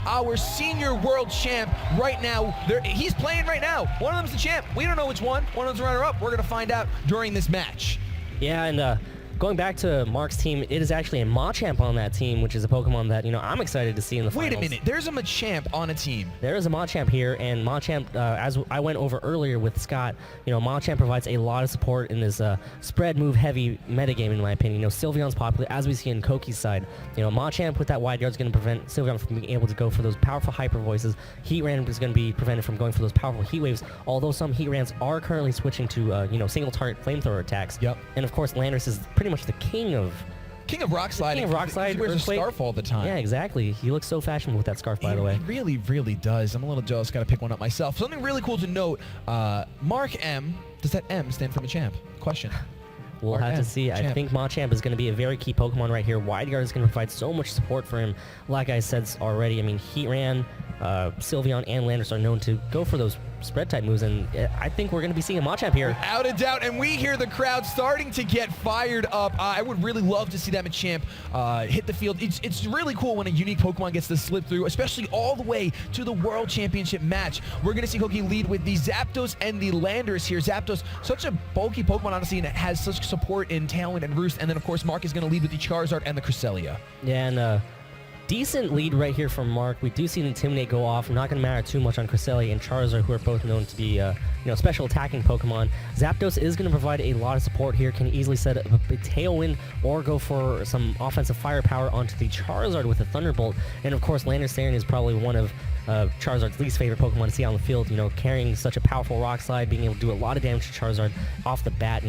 our senior world champ right now. He's playing right now. One of them's the champ. We don't know which one. One of them's the runner-up. We're going to find out during this match. Yeah, and going back to Mark's team, it is actually a Machamp on that team, which is a Pokemon that, I'm excited to see in the finals. Wait a minute. There's a Machamp on a team. There is a Machamp here, and Machamp, as I went over earlier with Scott, Machamp provides a lot of support in this spread move heavy metagame, in my opinion. Sylveon's popular, as we see in Koki's side. Machamp with that wide guard is going to prevent Sylveon from being able to go for those powerful hyper voices. Heatran is going to be prevented from going for those powerful heat waves, although some Heatrans are currently switching to, single target flamethrower attacks. Yep. And of course, Landorus is pretty much the king of rock slide. King of rock slide. He wears a scarf all the time. Yeah, exactly. He looks so fashionable with that scarf, by the way. He really, really does. I'm a little jealous. Got to pick one up myself. Something really cool to note. Mark M. Does that M stand for Machamp? Question. We'll have to see. I think Machamp is going to be a very key Pokemon right here. Wide Guard is going to provide so much support for him. Like I said already, Heatran, Sylveon, and Landorus are known to go for those spread type moves, and I think we're going to be seeing a Machamp here. Without a doubt, and we hear the crowd starting to get fired up. I would really love to see that Machamp hit the field. It's really cool when a unique Pokemon gets to slip through, especially all the way to the World Championship match. We're going to see Koki lead with the Zapdos and the Landorus here. Zapdos, such a bulky Pokemon, honestly, and it has such support in Tailwind and Roost, and then, of course, Mark is going to lead with the Charizard and the Cresselia. Yeah, and decent lead right here from Mark. We do see the Intimidate go off. Not going to matter too much on Cresselia and Charizard, who are both known to be, special attacking Pokemon. Zapdos is going to provide a lot of support here. Can easily set up a big Tailwind or go for some offensive firepower onto the Charizard with a Thunderbolt. And of course, Landorus is probably one of Charizard's least favorite Pokemon to see on the field. Carrying such a powerful Rock Slide, being able to do a lot of damage to Charizard off the bat.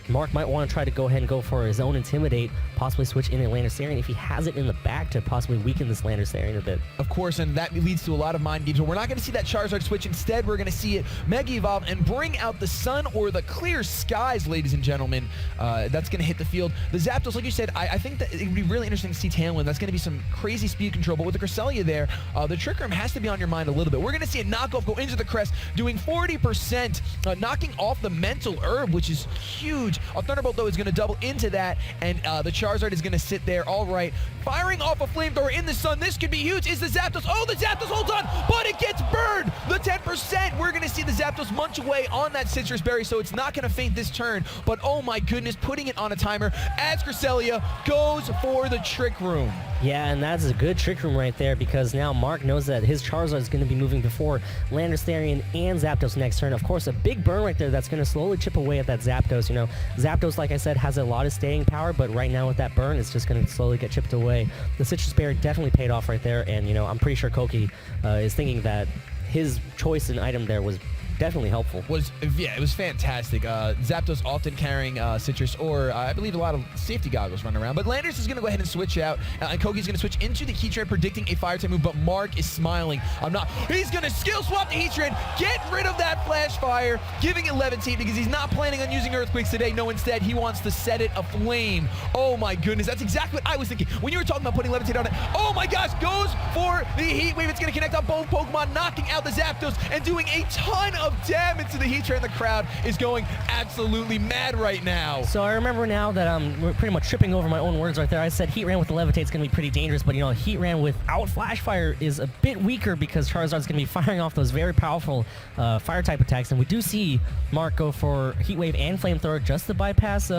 Mark might want to try to go ahead and go for his own Intimidate, possibly switch in a Landorus if he has it in the back to possibly weaken this Landorus a bit. Of course, and that leads to a lot of mind games, but we're not going to see that Charizard switch. Instead, we're going to see it Mega Evolve and bring out the sun or the clear skies, ladies and gentlemen. That's going to hit the field. The Zapdos, like you said, I think that it would be really interesting to see Tailwind. That's going to be some crazy speed control, but with the Cresselia there, the Trick Room has to be on your mind a little bit. We're going to see a knockoff go into the crest, doing 40%, knocking off the Mental Herb, which is huge. A Thunderbolt, though, is going to double into that, and the Charizard is going to sit there. All right, firing off a Flamethrower in the sun. This could be huge. Is the Zapdos? Oh, the Zapdos holds on, but it gets burned. The 10%. We're going to see the Zapdos munch away on that Citrus Berry, so it's not going to faint this turn, but oh my goodness, putting it on a timer as Cresselia goes for the Trick Room. Yeah, and that's a good Trick Room right there, because now Mark knows that his Charizard is going to be moving before Landorus, Therian, and Zapdos next turn. Of course, a big burn right there that's going to slowly chip away at that Zapdos. Zapdos, like I said, has a lot of staying power, but right now with that burn, it's just going to slowly get chipped away. The Citrus Berry definitely paid off right there, and, I'm pretty sure Koki is thinking that his choice in item there was definitely helpful. It was fantastic. Zapdos often carrying Citrus, or I believe a lot of safety goggles running around. But Landorus is going to go ahead and switch out, and Koki's going to switch into the Heatran, predicting a Fire type move, but Mark is smiling. He's going to skill swap the Heatran, get rid of that Flash Fire, giving it Levitate, because he's not planning on using Earthquakes today. No, instead, he wants to set it aflame. Oh my goodness, that's exactly what I was thinking. When you were talking about putting Levitate on it, oh my gosh, goes for the Heat Wave. It's going to connect on both Pokemon, knocking out the Zapdos and doing a ton of damage to the Heatran. The crowd is going absolutely mad right now. So I remember now that I'm pretty much tripping over my own words right there. I said Heatran with the Levitate is going to be pretty dangerous, but Heatran without Flash Fire is a bit weaker, because Charizard's going to be firing off those very powerful fire type attacks, and we do see Mark go for Heat Wave and Flamethrower just to bypass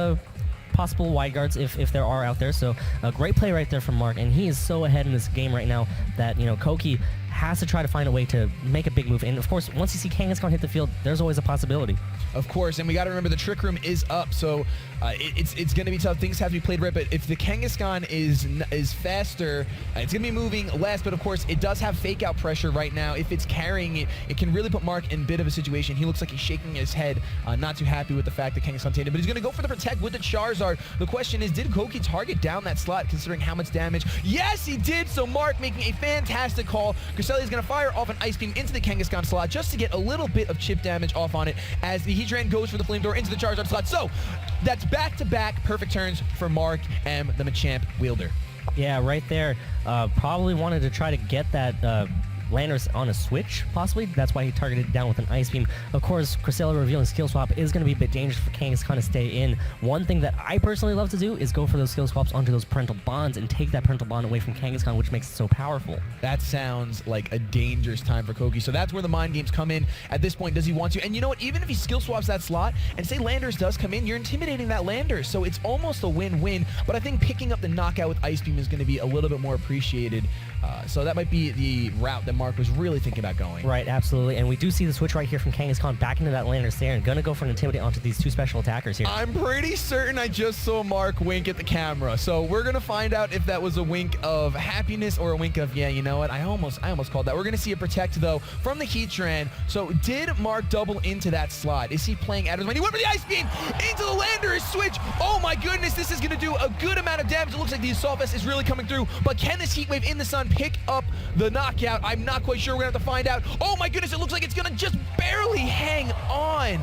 possible wide guards if there are out there. So a great play right there from Mark, and he is so ahead in this game right now that Koki has to try to find a way to make a big move. And of course, once you see Kangaskhan hit the field, there's always a possibility. Of course, and we got to remember the Trick Room is up, so it's going to be tough. Things have to be played right, but if the Kangaskhan is faster, it's going to be moving less, but of course, it does have fake out pressure right now. If it's carrying it, it can really put Mark in a bit of a situation. He looks like he's shaking his head, not too happy with the fact that Kangaskhan tainted, but he's going to go for the Protect with the Charizard. The question is, did Koki target down that slot, considering how much damage? Yes, he did, so Mark making a fantastic call. Cresselia is going to fire off an Ice Beam into the Kangaskhan slot just to get a little bit of chip damage off on it, as the Heatran goes for the Flamethrower into the Charizard slot. So that's back-to-back perfect turns for Mark M, the Machamp wielder. Yeah, right there. Probably wanted to try to get that Landers on a switch, possibly. That's why he targeted down with an Ice Beam. Of course, Cresselia revealing skill swap is going to be a bit dangerous for Kangaskhan to stay in. One thing that I personally love to do is go for those skill swaps onto those parental bonds and take that parental bond away from Kangaskhan, which makes it so powerful. That sounds like a dangerous time for Koki. So that's where the mind games come in. At this point, does he want to? And you know what? Even if he skill swaps that slot and say Landers does come in, you're intimidating that Landers. So it's almost a win-win. But I think picking up the knockout with Ice Beam is going to be a little bit more appreciated. So that might be the route that Mark was really thinking about going. Right, absolutely. And we do see the switch right here from Kangaskhan back into that Landers there and going to go for an Intimidate onto these two special attackers here. I'm pretty certain I just saw Mark wink at the camera. So we're going to find out if that was a wink of happiness or a wink of, yeah, you know what? I almost called that. We're going to see a Protect, though, from the Heatran. So did Mark double into that slot? Is he playing out of his mind? He went for the Ice Beam into the Landers switch. Oh, my goodness. This is going to do a good amount of damage. It looks like the Assault Vest is really coming through. But can this Heat Wave in the sun pick up the knockout? I'm not quite sure. We're going to have to find out. Oh, my goodness. It looks like it's going to just barely hang on.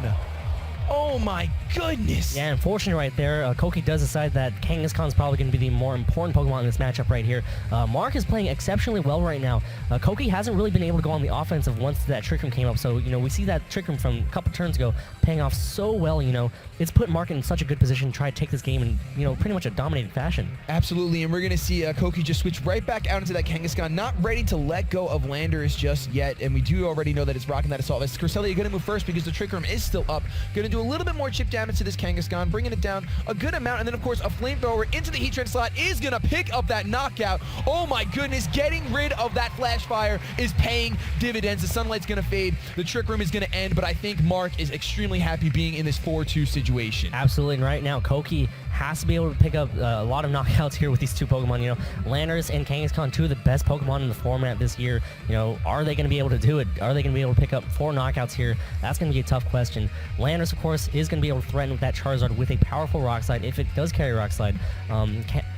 Oh my goodness. Yeah, unfortunately right there, Koki does decide that Kangaskhan is probably going to be the more important Pokemon in this matchup right here. Mark is playing exceptionally well right now. Koki hasn't really been able to go on the offensive once that Trick Room came up. So, you know, we see that Trick Room from a couple turns ago paying off so well, you know. It's put Mark in such a good position to try to take this game in, you know, pretty much a dominating fashion. Absolutely, and we're going to see Koki just switch right back out into that Kangaskhan, not ready to let go of Landers just yet, and we do already know that it's rocking that Assault Vest. Cresselia going to move first because the Trick Room is still up. Going to do a little bit more chip damage to this Kangaskhan, bringing it down a good amount, and then, of course, a Flamethrower into the Heatran slot is going to pick up that knockout. Oh, my goodness, getting rid of that Flash Fire is paying dividends. The Sunlight's going to fade. The Trick Room is going to end, but I think Mark is extremely happy being in this 4-2 situation. Absolutely, and right now, Koki has to be able to pick up a lot of knockouts here with these two Pokemon. You know, Landers and Kangaskhan, two of the best Pokemon in the format this year. You know, are they going to be able to do it? Are they going to be able to pick up 4 knockouts here? That's going to be a tough question. Landers, of course, is going to be able to threaten with that Charizard with a powerful Rock Slide if it does carry Rock Slide.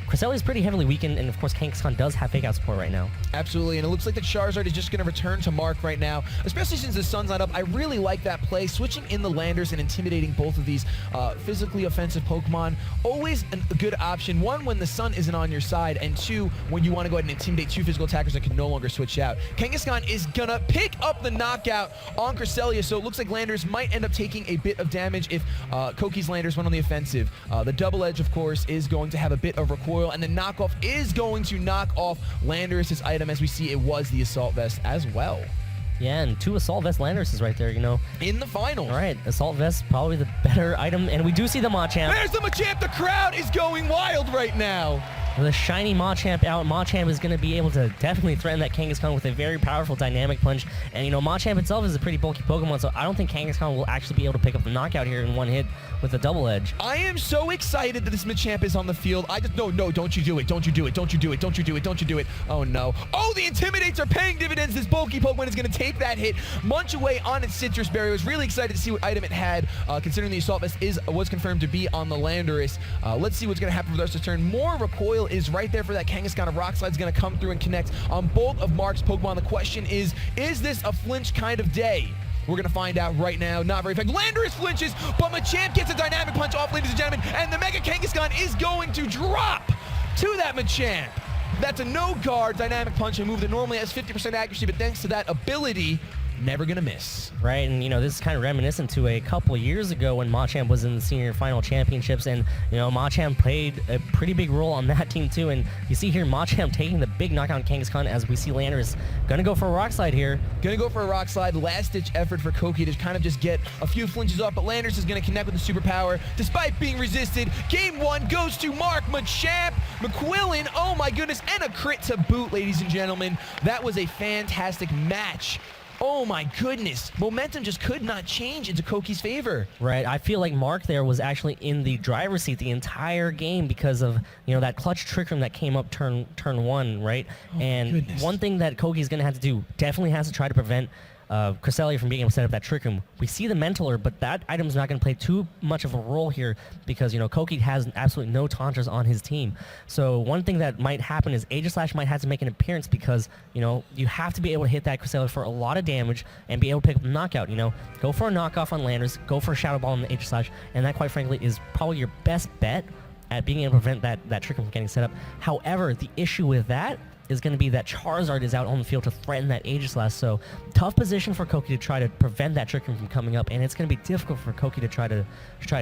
Cresselia is pretty heavily weakened, and of course Kangaskhan does have Fake Out support right now. Absolutely, and it looks like the Charizard is just going to return to Mark right now, especially since the sun's not up. I really like that play, switching in the Landers and intimidating both of these physically offensive Pokemon. Always a good option, one, when the sun isn't on your side, and two, when you want to go ahead and intimidate two physical attackers that can no longer switch out. Kangaskhan is going to pick up the knockout on Cresselia, so it looks like Landers might end up taking a bit of damage if Koki's Landers went on the offensive. The Double Edge, of course, is going to have a bit of recoil, and the knockoff is going to knock off Landers' item. As we see, it was the Assault Vest as well. Yeah, and 2 Assault Vest Landers is right there, you know. In the final. All right, Assault Vest, probably the better item, and we do see the Machamp. There's the Machamp! The crowd is going wild right now! The shiny Machamp out. Machamp is going to be able to definitely threaten that Kangaskhan with a very powerful Dynamic Punch. And, you know, Machamp itself is a pretty bulky Pokemon, so I don't think Kangaskhan will actually be able to pick up the knockout here in one hit with a Double Edge. I am so excited that this Machamp is on the field. No, don't you do it. Don't you do it. Don't you do it. Don't you do it. Don't you do it. Oh, no. Oh, the Intimidates are paying dividends. This bulky Pokemon is going to take that hit, munch away on its Citrus Berry. I was really excited to see what item it had, considering the Assault Vest was confirmed to be on the Landorus. Let's see what's going to happen for the rest of the turn. More recoil is right there for that Kangaskhan. A Rock Slide is going to come through and connect on both of Mark's Pokemon. The question is this a flinch kind of day? We're going to find out right now. Not very effective. Landorus flinches, but Machamp gets a Dynamic Punch off, ladies and gentlemen, and the Mega Kangaskhan is going to drop to that Machamp. That's a no-guard Dynamic Punch, a move that normally has 50% accuracy, but thanks to that ability, never gonna miss. Right, and you know, this is kind of reminiscent to a couple years ago when Machamp was in the senior final championships, and you know, Machamp played a pretty big role on that team too, and you see here Machamp taking the big knockout on Kangaskhan as we see Landers gonna go for a Rock Slide here. Gonna go for a Rock Slide, last-ditch effort for Koki to kind of just get a few flinches off, but Landers is gonna connect with the superpower despite being resisted. Game 1 goes to Mark. Machamp, McQuillan, oh my goodness, and a crit to boot, ladies and gentlemen. That was a fantastic match. Oh my goodness. Momentum just could not change into Koki's favor. Right. I feel like Mark there was actually in the driver's seat the entire game because of, you know, that clutch Trick Room that came up turn 1, right? Oh, and goodness. One thing that Koki's going to have to do, definitely has to try to prevent Cresselia from being able to set up that Trick Room. We see the Mentaler, but that item's not going to play too much of a role here because, you know, Koki has absolutely no Taunters on his team. So one thing that might happen is Aegislash might have to make an appearance because, you know, you have to be able to hit that Cresselia for a lot of damage and be able to pick up the knockout, you know. Go for a knockoff on Landers, go for a Shadow Ball on the Aegislash, and that, quite frankly, is probably your best bet at being able to prevent that Trick Room from getting set up. However, the issue with that is going to be that Charizard is out on the field to threaten that Aegislash. So tough position for Koki to try to prevent that Trick Room from coming up, and it's going to be difficult for Koki to try to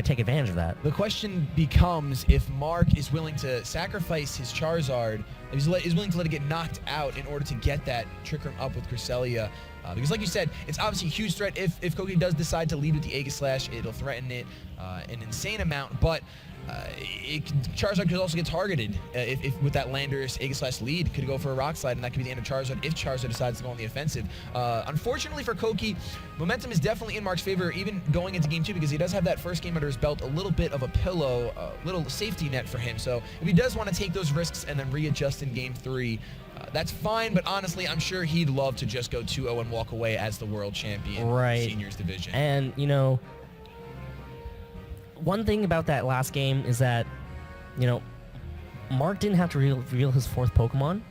take advantage of that. The question becomes if Mark is willing to sacrifice his Charizard, is willing to let it get knocked out in order to get that Trick Room up with Cresselia. Because like you said, it's obviously a huge threat. If Koki does decide to lead with the Aegislash, it'll threaten it an insane amount, but Charizard could also get targeted if with that Landorus Aegislash lead. Could go for a Rock Slide, and that could be the end of Charizard if Charizard decides to go on the offensive. Unfortunately for Koki, momentum is definitely in Mark's favor, even going into Game 2, because he does have that first game under his belt, a little bit of a pillow, a little safety net for him. So if he does want to take those risks and then readjust in Game 3, that's fine, but honestly, I'm sure he'd love to just go 2-0 and walk away as the world champion in the Seniors division. And, you know, one thing about that last game is that, you know, Mark didn't have to reveal his 4th Pokemon,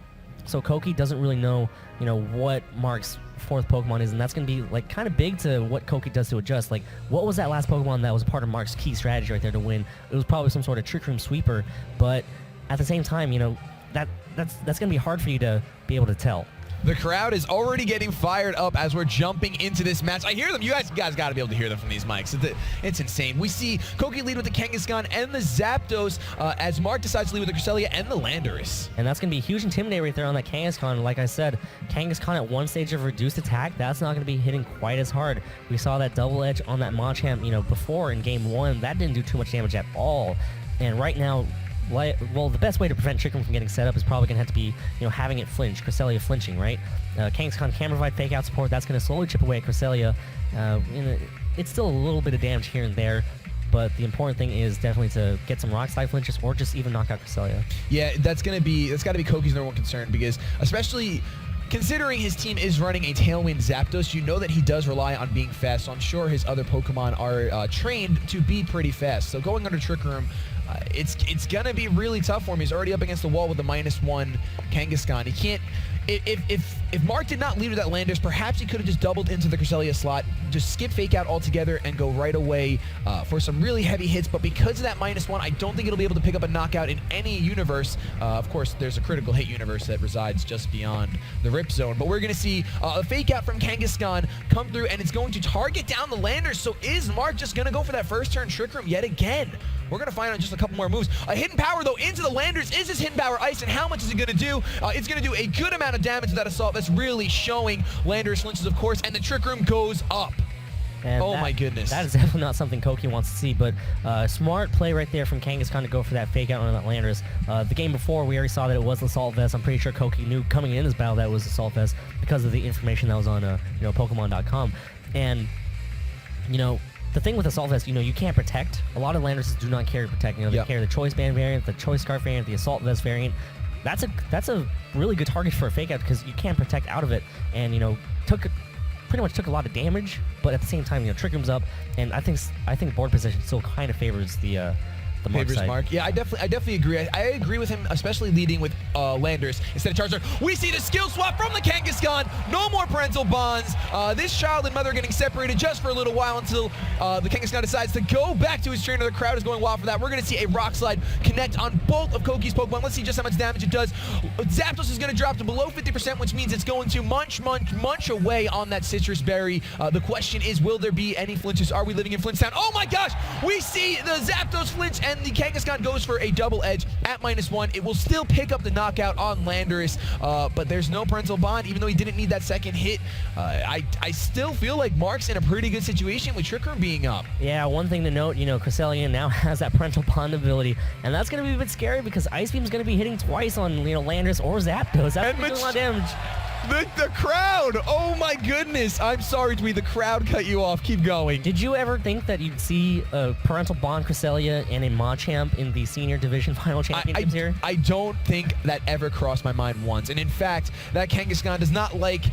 so Koki doesn't really know, you know, what Mark's 4th Pokemon is, and that's going to be, like, kind of big to what Koki does to adjust. Like, what was that last Pokemon that was a part of Mark's key strategy right there to win? It was probably some sort of Trick Room Sweeper, but at the same time, you know, that's going to be hard for you to be able to tell. The crowd is already getting fired up as we're jumping into this match. I hear them. You guys got to be able to hear them from these mics. It's insane. We see Koki lead with the Kangaskhan and the Zapdos as Mark decides to lead with the Cresselia and the Landorus. And that's going to be a huge Intimidate right there on that Kangaskhan. Like I said, Kangaskhan at one stage of reduced attack, that's not going to be hitting quite as hard. We saw that double edge on that Machamp, you know, before in Game 1. That didn't do too much damage at all. And right now, well, the best way to prevent Trick Room from getting set up is probably going to have to be, you know, having it flinch, Cresselia flinching, right? Kangaskhan can provide fake out support. That's going to slowly chip away at Cresselia. It's still a little bit of damage here and there, but the important thing is definitely to get some Rock Slide flinches or just even knock out Cresselia. Yeah, that's got to be Koki's number one concern, because especially considering his team is running a Tailwind Zapdos, you know that he does rely on being fast, so I'm sure his other Pokemon are trained to be pretty fast. So going under Trick Room, it's gonna be really tough for him. He's already up against the wall with the -1 Kangaskhan. He can't. If Mark did not lead with that Landorus, perhaps he could have just doubled into the Cresselia slot, just skip fake out altogether and go right away for some really heavy hits. But because of that -1, I don't think it'll be able to pick up a knockout in any universe. Of course, there's a critical hit universe that resides just beyond the Rip Zone. But we're going to see a fake out from Kangaskhan come through, and it's going to target down the Landorus. So is Mark just going to go for that first turn Trick Room yet again? We're going to find out in just a couple more moves. A Hidden Power, though, into the Landorus. Is this Hidden Power Ice, and how much is it going to do? It's going to do a good amount of damage to that Assault Vest, really showing Landorus flinches, of course, and the Trick Room goes up. And my goodness. That is definitely not something Koki wants to see, but smart play right there from Kangaskhan to go for that fake out on that Landorus. The game before, we already saw that it was Assault Vest. I'm pretty sure Koki knew coming in this battle that it was Assault Vest because of the information that was on Pokemon.com. And, you know, the thing with Assault Vest, you know, you can't protect. A lot of Landorus do not carry Protect. You know, they carry the Choice Band variant, the Choice Scarf variant, the Assault Vest variant. That's a really good target for a fake out because you can't protect out of it. And, you know, pretty much took a lot of damage, but at the same time, you know, Trick Room's up, and I think board position still kind of favors the Mark side. Mark. Yeah, I definitely agree. I agree with him, especially leading with Landorus instead of Charizard. We see the skill swap from the Kangaskhan. No more parental bonds. This child and mother are getting separated just for a little while until the Kangaskhan decides to go back to his trainer. The crowd is going wild for that. We're going to see a Rock Slide connect on both of Koki's Pokemon. Let's see just how much damage it does. Zapdos is going to drop to below 50%, which means it's going to munch away on that Citrus Berry. The question is, will there be any flinches? Are we living in Flinch Town? Oh my gosh! We see the Zapdos flinch, and the Kangaskhan goes for a double edge at -1. It will still pick up the knockout on Landorus, but there's no parental bond, even though he didn't need that second hit. I still feel like Mark's in a pretty good situation with Trick Room being up. Yeah, one thing to note, you know, Cresselia now has that parental bond ability, and that's going to be a bit scary because Ice Beam's going to be hitting twice on, you know, Landorus or Zapdos. That's doing a lot of damage. The crowd! Oh my goodness! I'm sorry, Dwee, the crowd cut you off. Keep going. Did you ever think that you'd see a parental bond Cresselia and a Machamp in the senior division final championships here? I don't think that ever crossed my mind once. And in fact, that Kangaskhan does not like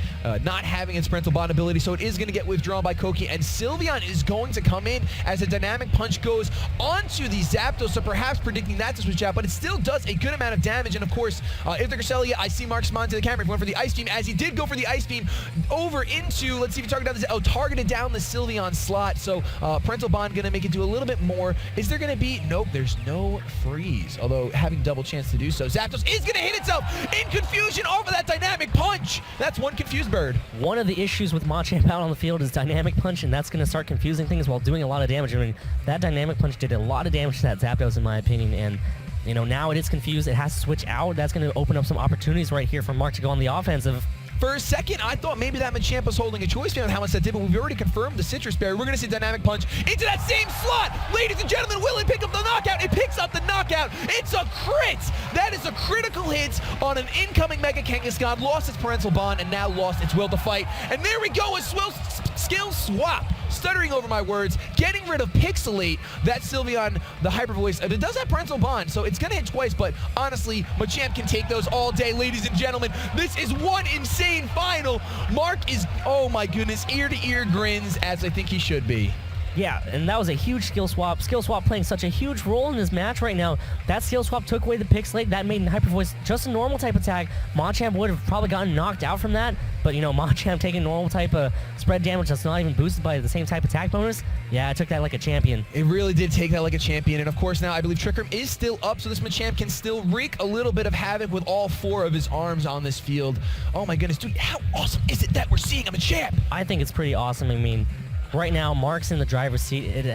not having its parental bond ability, so it is going to get withdrawn by Koki. And Sylveon is going to come in as a dynamic punch goes onto the Zapdos, so perhaps predicting that to switch out, but it still does a good amount of damage. And of course, if the Cresselia, I see Mark smiling to the camera, if he went for the Ice Beam as as he did go for the Ice Beam over into, let's see if he targeted down the, targeted down the Sylveon slot. So Parental Bond going to make it do a little bit more. Is there going to be, nope, there's no freeze, although having double chance to do so. Zapdos is going to hit itself in confusion off of that Dynamic Punch. That's one confused bird. One of the issues with Machamp out on the field is Dynamic Punch, and that's going to start confusing things while doing a lot of damage. I mean, that Dynamic Punch did a lot of damage to that Zapdos, in my opinion, and you know, now it is confused. It has to switch out. That's going to open up some opportunities right here for Mark to go on the offensive. For a second, I thought maybe that Machamp was holding a choice beyond how much that did, but we've already confirmed the Citrus Berry. We're going to see Dynamic Punch into that same slot. Ladies and gentlemen, will it pick up the knockout? It picks up the knockout. It's a crit. That is a critical hit on an incoming Mega Kangaskhan. Lost its Parental Bond and now lost its will to fight. And there we go, a skill swap. Stuttering over my words, getting rid of Pixelate. That Sylveon, the Hyper Voice, it does have Parental Bond, so it's going to hit twice, but honestly, Machamp can take those all day, ladies and gentlemen. This is one insane final. Mark is, oh my goodness, ear-to-ear grins, as I think he should be. Yeah, and that was a huge skill swap. Skill swap playing such a huge role in this match right now. That skill swap took away the Pixelate. That made Hyper Voice just a normal type attack. Machamp would have probably gotten knocked out from that, but you know, Machamp taking normal type of spread damage that's not even boosted by the same type attack bonus. Yeah, I took that like a champion. It really did take that like a champion, and of course now I believe Trick Room is still up, so this Machamp can still wreak a little bit of havoc with all 4 of his arms on this field. Oh my goodness, dude, how awesome is it that we're seeing a Machamp? I think it's pretty awesome. I mean, right now, Mark's in the driver's seat.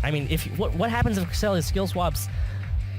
I mean, what happens if Cresselia skill swaps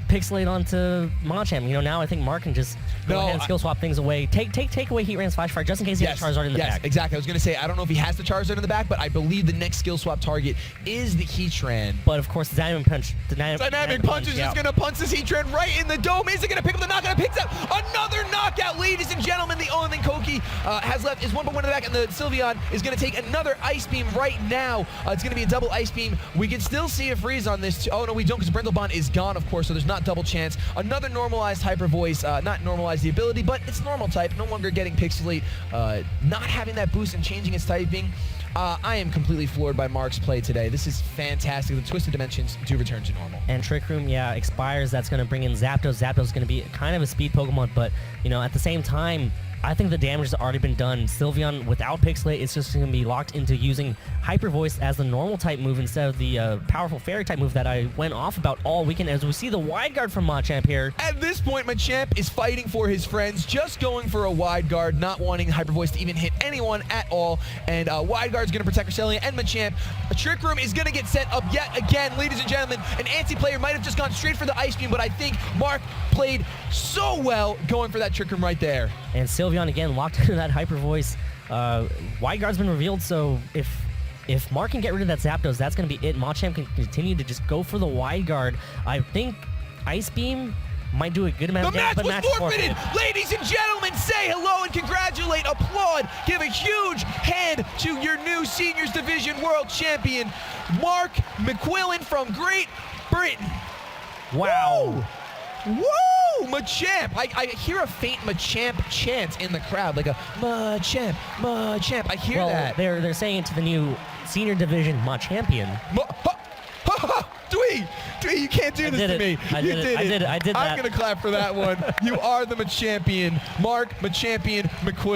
Pixelate onto Machamp? You know, now I think Mark can just go ahead and skill swap things away. Take away Heat Rain's Flash Fire just in case he has Charizard in the back. Yes, exactly. I was going to say, I don't know if he has the Charizard in the back, but I believe the next skill swap target is the Heatran. But of course, the Dynamic Punch. Dynamic Punch is just going to punch this Heatran right in the dome. Is it going to pick up the knockout? It picks up another knockout, ladies and gentlemen. The only thing Koki has left is 1 point in the back, and the Sylveon is going to take another Ice Beam right now. It's going to be a double Ice Beam. We can still see a freeze on this. Oh, no, we don't, because Parental Bond is gone, of course, so there's not double chance. Another normalized Hyper Voice, not normalized the ability, but it's normal type, no longer getting Pixelate, not having that boost and changing its typing. I am completely floored by Mark's play today. This is fantastic. The Twisted Dimensions do return to normal. And Trick Room, yeah, expires. That's going to bring in Zapdos. Zapdos is going to be kind of a speed Pokemon, but, you know, at the same time, I think the damage has already been done. Sylveon, without Pixelate, it's just going to be locked into using Hyper Voice as the normal type move instead of the powerful Fairy type move that I went off about all weekend, as we see the Wide Guard from Machamp here. At this point, Machamp is fighting for his friends, just going for a Wide Guard, not wanting Hyper Voice to even hit anyone at all. And Wide Guard is going to protect Cresselia and Machamp. A Trick Room is going to get set up yet again, ladies and gentlemen. An anti-player might have just gone straight for the Ice Beam, but I think Mark played so well going for that Trick Room right there. And Sylveon again locked into that Hyper Voice. Wide Guard's been revealed, so if Mark can get rid of that Zapdos, that's going to be it. Machamp can continue to just go for the Wide Guard. I think Ice Beam might do a good amount of damage. The match was forfeited. Ladies and gentlemen, say hello and congratulate, applaud, give a huge hand to your new Seniors Division World Champion, Mark McQuillan from Great Britain. Wow. Woo! Woo! Machamp! I hear a faint Machamp chant in the crowd, like a Machamp, Machamp. I hear that. They're saying it to the new Senior Division Machampion. Dwee, you can't do this to me. I did that. I'm going to clap for that one. You are the Machampion. Mark Machampion McQuillan.